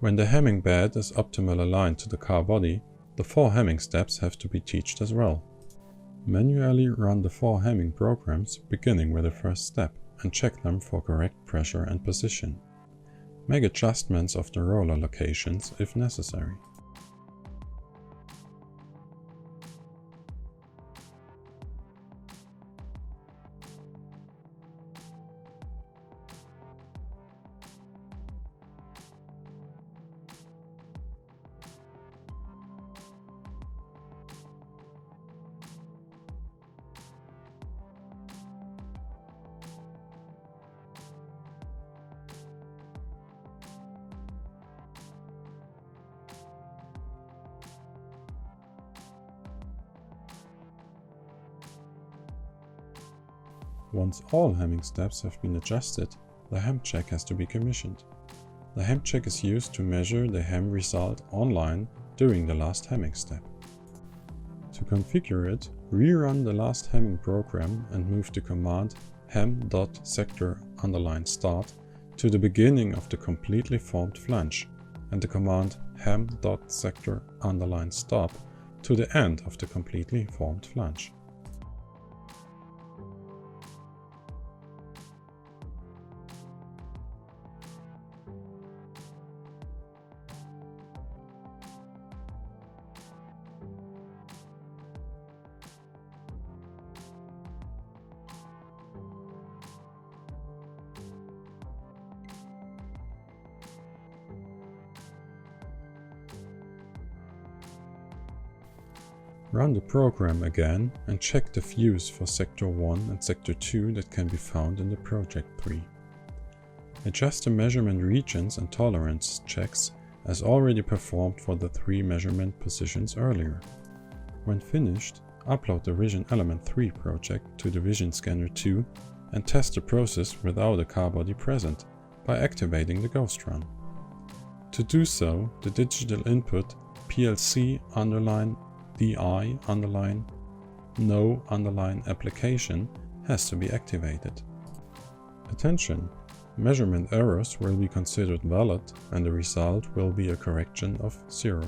When the hemming bed is optimally aligned to the car body, the 4 hemming steps have to be taught as well. Manually run the 4 hemming programs beginning with the first step and check them for correct pressure and position. Make adjustments of the roller locations if necessary. Once all hemming steps have been adjusted, the hem check has to be commissioned. The hem check is used to measure the hem result online during the last hemming step. To configure it, rerun the last hemming program and move the command hem.sector_start to the beginning of the completely formed flange and the command hem.sector_stop to the end of the completely formed flange. Run the program again and check the views for Sector 1 and Sector 2 that can be found in the project tree. Adjust the measurement regions and tolerance checks as already performed for the 3 measurement positions earlier. When finished, upload the Vision Element 3 project to the Vision Scanner 2 and test the process without a car body present by activating the Ghost Run. To do so, the digital input PLC_DI_no_application has to be activated. Attention! Measurement errors will be considered valid and the result will be a correction of 0.